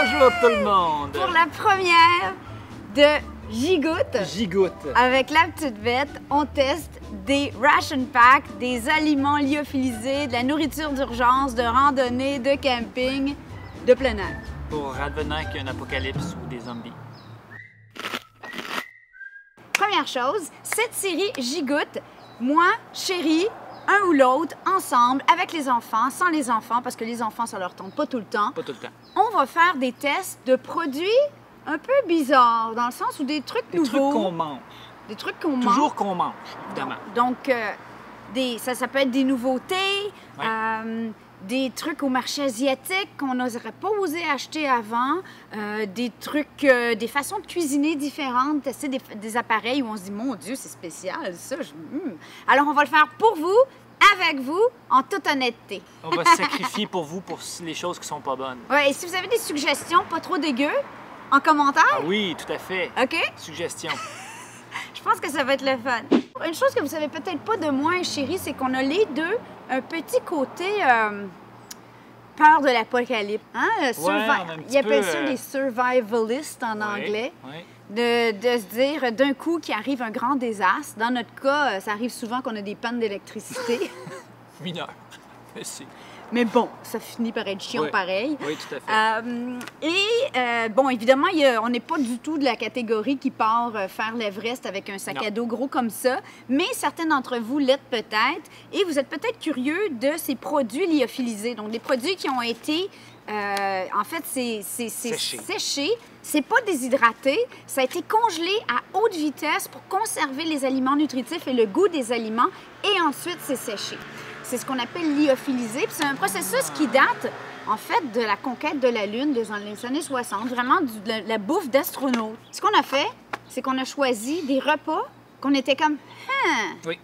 Bonjour tout le monde! Pour la première de Gigoutte, avec la petite bête, on teste des ration packs, des aliments lyophilisés, de la nourriture d'urgence, de randonnée, de camping, de plein air. Pour advenant qu'il y a un apocalypse ou des zombies. Première chose, cette série Gigoutte, moi, chérie, un ou l'autre, ensemble, avec les enfants, sans les enfants, parce que les enfants, ça leur tente pas tout le temps. Pas tout le temps. On va faire des tests de produits un peu bizarres, dans le sens où des trucs nouveaux. Des trucs qu'on mange. Des trucs qu'on mange. Toujours qu'on mange, évidemment. Donc, ça peut être des nouveautés, Ouais. des trucs au marché asiatique qu'on n'oserait pas oser acheter avant, des trucs, des façons de cuisiner différentes, tester des appareils où on se dit « Mon Dieu, c'est spécial, ça! » Alors, on va le faire pour vous, avec vous, en toute honnêteté. On va se sacrifier pour vous pour les choses qui sont pas bonnes. Ouais, et si vous avez des suggestions pas trop dégueu, en commentaire, Ah oui, tout à fait. OK? Suggestion. Je pense que ça va être le fun. Une chose que vous savez peut-être pas de moi, chérie, c'est qu'on a les deux un petit côté peur de l'apocalypse. Hein? Ils appellent ça les survivalists en anglais. Oui. De se dire d'un coup qu'il arrive un grand désastre. Dans notre cas, ça arrive souvent qu'on a des pannes d'électricité. Mineur. Merci. Mais bon, ça finit par être chiant pareil. Oui, tout à fait. Bon, évidemment, on n'est pas du tout de la catégorie qui part faire l'Everest avec un sac à dos gros comme ça, mais certains d'entre vous l'êtes peut-être, et vous êtes peut-être curieux de ces produits lyophilisés, donc des produits qui ont été, en fait, c'est séché. C'est pas déshydraté, ça a été congelé à haute vitesse pour conserver les aliments nutritifs et le goût des aliments, et ensuite c'est séché. C'est ce qu'on appelle lyophilisé. C'est un processus qui date, en fait, de la conquête de la Lune dans les années 60, vraiment de la bouffe d'astronautes. Ce qu'on a fait, c'est qu'on a choisi des repas qu'on était comme « Oui.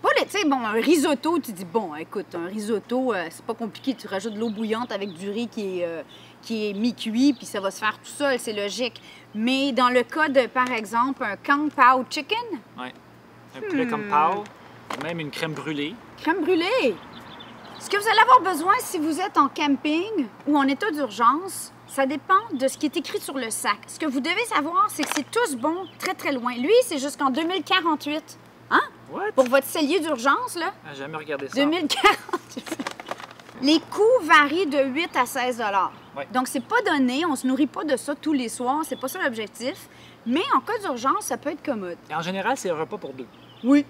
Pas tu sais, bon, un risotto, tu dis « Bon, écoute, un risotto, c'est pas compliqué. Tu rajoutes de l'eau bouillante avec du riz qui est mi-cuit, puis ça va se faire tout seul, c'est logique. » Mais dans le cas de, par exemple, un Kung Pao Chicken... Oui. Un poulet comme pao, même une crème brûlée. Crème brûlée! Ce que vous allez avoir besoin si vous êtes en camping ou en état d'urgence, ça dépend de ce qui est écrit sur le sac. Ce que vous devez savoir, c'est que c'est tous bon très, très loin. Lui, c'est jusqu'en 2048. Hein? What? Pour votre cellier d'urgence, là. J'ai jamais regardé ça. 2048. Les coûts varient de 8 à 16 Ouais. Donc, c'est pas donné. On se nourrit pas de ça tous les soirs. C'est pas ça l'objectif. Mais en cas d'urgence, ça peut être commode. Et en général, c'est un repas pour deux. Oui.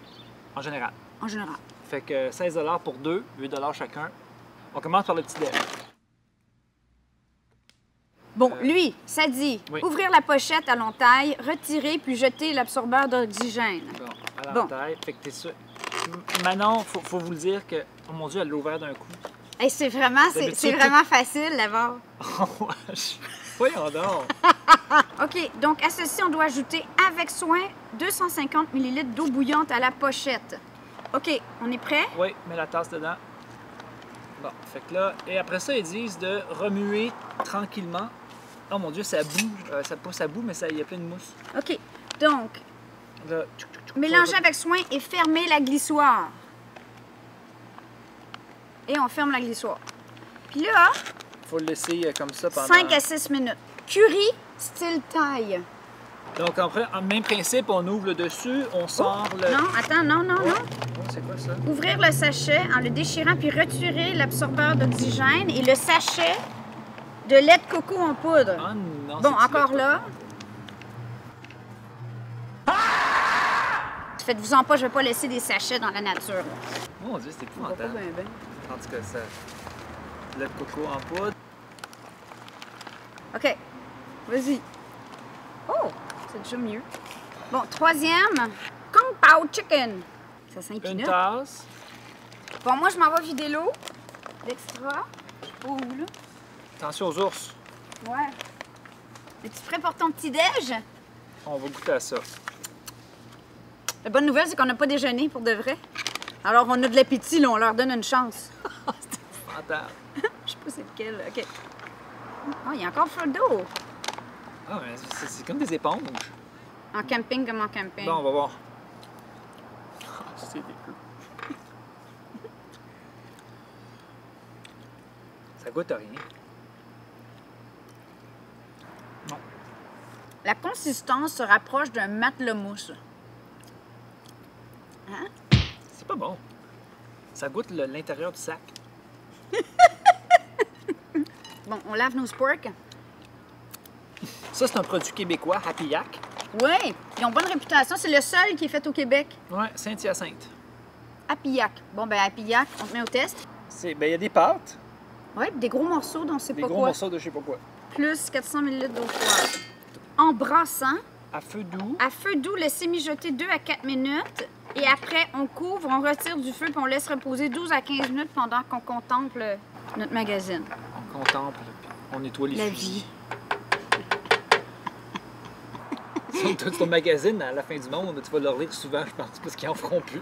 En général. En général. Fait que 16 $ pour deux, 8 $ chacun. On commence par le petit déj. Bon, lui, ça dit ouvrir la pochette à longue-taille, retirer puis jeter l'absorbeur d'oxygène. Bon, à l'entaille. Fait que t'es sûr. Manon, faut vous le dire que, oh mon Dieu, elle l'a ouvert d'un coup. Hey, c'est vraiment facile d'abord. Oh, voyons donc. OK, donc à ceci, on doit ajouter avec soin 250 ml d'eau bouillante à la pochette. OK, on est prêt? Oui, mets la tasse dedans. Bon, fait que là, et après ça, ils disent de remuer tranquillement. Oh mon Dieu, ça bouge. Ça boue, mais il y a plein de mousse. OK, donc, Là, mélangez avec soin et fermez la glissoire. Et on ferme la glissoire. Puis là, faut le laisser comme ça pendant... 5 à 6 minutes. Curry style thaï. Donc, en même principe, on ouvre le dessus, on sort le... Non, attends, non. Oh, c'est quoi ça? Ouvrir le sachet en le déchirant puis retirer l'absorbeur d'oxygène et le sachet de lait de coco en poudre. Ah non, Bon, encore là. Faites-vous-en pas, je vais pas laisser des sachets dans la nature. Mon Dieu, c'est épouvantable. En tout cas, ça... lait de coco en poudre. OK. Vas-y. Oh, c'est déjà mieux. Bon, troisième. Kung Pao Chicken. Ça 5 Une minutes. tasse. Bon, moi, je m'en vais vider l'eau. L'extra. Je sais pas où, là. Attention aux ours. Ouais. Es-tu prêt pour ton petit-déj? On va goûter à ça. La bonne nouvelle, c'est qu'on n'a pas déjeuné pour de vrai. Alors, on a de l'appétit, là, on leur donne une chance. C'est épouvantable. Je sais pas c'est lequel. OK. Oh, il y a encore feu d'eau. Ah, mais c'est comme des éponges. En camping comme en camping. Bon, on va voir. C'est dégueu. Ça goûte à rien. la consistance se rapproche d'un matelas-mousse. Hein? C'est pas bon. Ça goûte l'intérieur du sac. Bon, on lave nos sporks. Ça, c'est un produit québécois, Happy Yak. Oui, ils ont bonne réputation. C'est le seul qui est fait au Québec. Ouais, Saint-Hyacinthe. Happy-Yak. Bon, ben Happy-Yak, on te met au test. Ben, il y a des pâtes, Oui, des gros morceaux dont on sait des pas gros quoi. morceaux de je sais pas quoi. Plus 400 ml d'eau froide. En brassant, À feu doux. à feu doux, laissez mijoter 2 à 4 minutes. Et après, on couvre, on retire du feu puis on laisse reposer 12 à 15 minutes pendant qu'on contemple notre magazine. On contemple, puis on nettoie les La fusils. vie. Tout ton magazine, à la fin du monde, tu vas leur lire souvent, je pense, parce qu'ils en feront plus.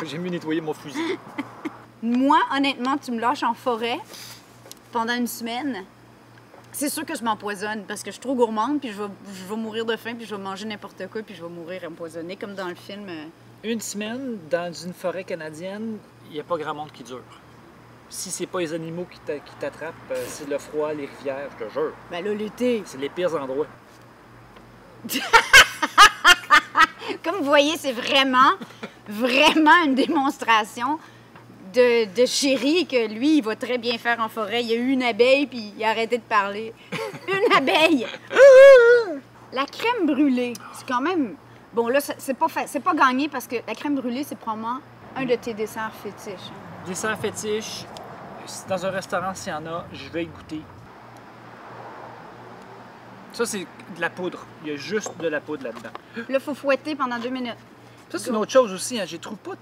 J'ai mieux nettoyer mon fusil. Moi, honnêtement, tu me lâches en forêt pendant une semaine. C'est sûr que je m'empoisonne parce que je suis trop gourmande puis je vais mourir de faim puis je vais manger n'importe quoi puis je vais mourir empoisonnée comme dans le film. Une semaine dans une forêt canadienne, il n'y a pas grand monde qui dure. Si c'est pas les animaux qui t'attrapent, c'est le froid, les rivières, je te jure. Ben là, l'été. C'est les pires endroits. Comme vous voyez, c'est vraiment une démonstration de chéri que lui, il va très bien faire en forêt. Il y a eu une abeille, puis il a arrêté de parler. Une abeille! La crème brûlée, c'est quand même... Bon, là, c'est pas gagné parce que la crème brûlée, c'est probablement un de tes desserts fétiches. Dessert fétiche, dans un restaurant, s'il y en a, je vais y goûter. Ça, c'est de la poudre. Il y a juste de la poudre là-dedans. Là, il faut fouetter pendant 2 minutes. Ça, c'est une autre chose aussi. Hein. Je les trouve pas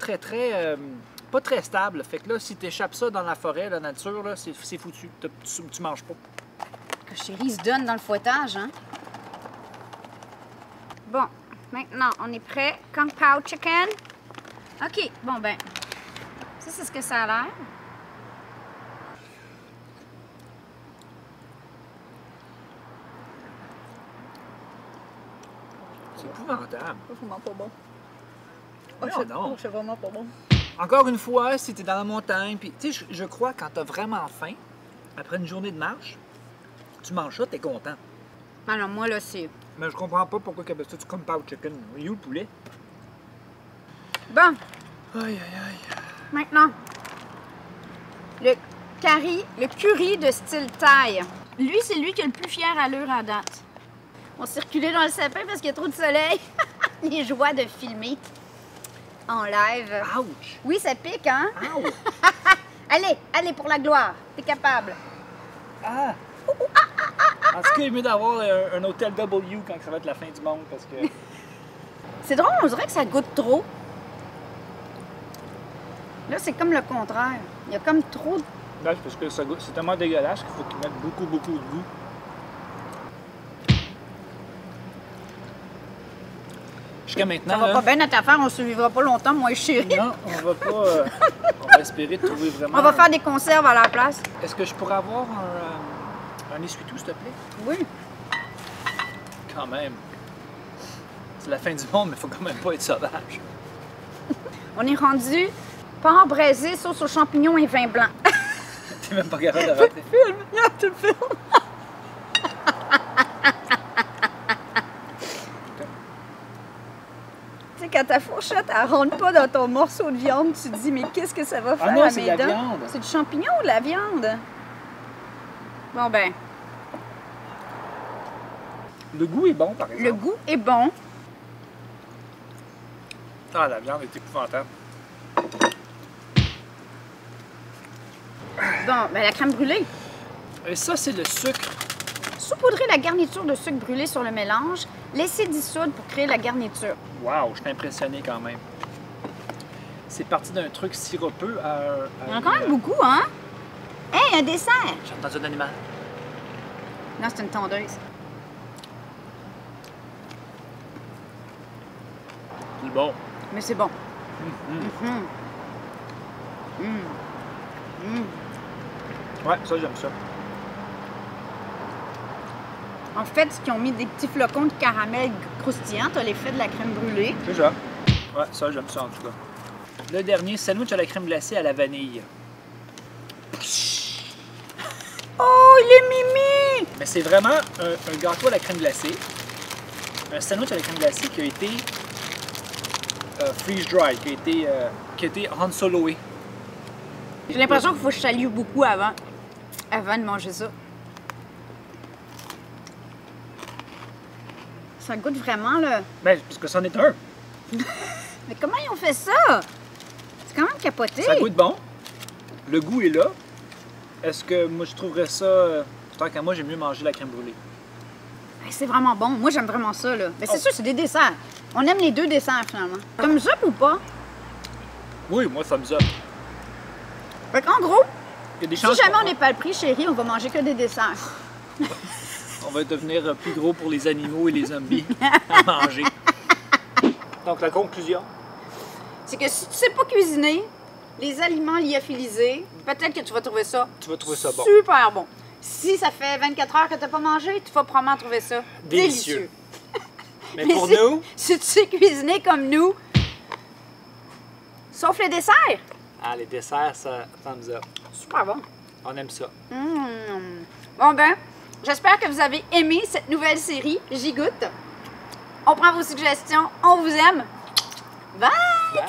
pas très stable. Fait que là, si tu échappes ça dans la forêt, la nature, là, c'est foutu. Tu manges pas. Que chéri se donne dans le fouettage, hein? Bon, maintenant, on est prêt. Kung Pao Chicken. OK, bon ben, ça, c'est ce que ça a l'air. C'est épouvantable. C'est vraiment pas bon. Non. C'est vraiment pas bon. Encore une fois, si tu es dans la montagne, puis tu sais, je crois quand tu as vraiment faim, après une journée de marche, tu manges ça, tu es content. Alors, moi, là, c'est... Mais je comprends pas pourquoi tu comme Pao Chicken. Il est où le poulet? Bon, Aïe, aïe, aïe. maintenant, le curry de style thaï. Lui, c'est lui qui a le plus fière allure à date. On circulait dans le sapin parce qu'il y a trop de soleil. Les joies de filmer en live. Ouch! Oui, ça pique, hein? Ouch! Allez, pour la gloire. T'es capable. Ah! En tout cas, il est mieux d'avoir un hôtel W quand ça va être la fin du monde parce que. C'est drôle, on dirait que ça goûte trop. Là, c'est comme le contraire. Il y a comme trop de... Là, c'est parce que ça goûte. C'est tellement dégueulasse qu'il faut qu'ils mettent beaucoup, beaucoup de goût. Jusqu'à maintenant. Ça va là, pas bien notre affaire, on ne survivra pas longtemps, moi et chérie. Non, on va pas. On va espérer trouver vraiment. On va faire des conserves à la place. Est-ce que je pourrais avoir un essuie-tout, s'il te plaît? Oui. Quand même. C'est la fin du monde, mais il faut quand même pas être sauvage. On est rendu porc braisé, sauce aux champignons et vin blanc. T'es même pas capable de rater. Tu le filmes. Tu sais, quand ta fourchette, elle rentre pas dans ton morceau de viande, tu te dis, mais qu'est-ce que ça va faire non, à c'est mes de la dents? viande. C'est du champignon ou de la viande? Bon, ben, Le goût est bon, par exemple. le goût est bon. Ah, la viande est épouvantable. Bon, ben, la crème brûlée. Et ça, c'est le sucre. Saupoudrez la garniture de sucre brûlé sur le mélange. Laissez dissoudre pour créer la garniture. Wow, je suis impressionné quand même. C'est parti d'un truc sirupeux à Il y en a quand même beaucoup, hein? Hey, un dessert! J'ai entendu un animal. Non, c'est une tondeuse. C'est bon. Mais c'est bon. Mhm. Ouais, ça, j'aime ça. En fait, ce qu'ils ont mis des petits flocons de caramel croustillant, t'as l'effet de la crème brûlée. C'est ça. Ouais, ça, j'aime ça en tout cas. Le dernier, sandwich à la crème glacée à la vanille. Oh, il est mimi! Mais c'est vraiment un gâteau à la crème glacée un sandwich avec crème glacée qui a été freeze-dried, qui a été Han Soloé. J'ai l'impression qu'il faut que je salue beaucoup avant de manger ça. Ça goûte vraiment, là. Ben, parce que c'en est un. Mais comment ils ont fait ça? C'est quand même capoté. Ça goûte bon. Le goût est là. Est-ce que moi, je trouverais ça... tant qu'à moi, j'aime mieux manger la crème brûlée. C'est vraiment bon. Moi, j'aime vraiment ça, là. Mais c'est sûr, c'est des desserts. On aime les deux desserts, finalement. Thumbs up ou pas? Oui, moi, thumbs up. Fait qu'en gros, Il y a des si chances jamais qu'on- on n'est pas le prix, chérie, on va manger que des desserts. On va devenir plus gros pour les animaux et les zombies à manger. Donc, la conclusion. C'est que si tu sais pas cuisiner, les aliments lyophilisés, peut-être que tu vas trouver ça Tu vas trouver ça bon. super bon. Si ça fait 24 heures que tu n'as pas mangé, tu vas probablement trouver ça Délicieux. Mais Mais pour si, nous, si tu sais cuisiner comme nous, sauf le dessert, les desserts, ça thumbs up. super bon. On aime ça. Bon ben, j'espère que vous avez aimé cette nouvelle série. J'y goûte. On prend vos suggestions. On vous aime. Bye! Bye.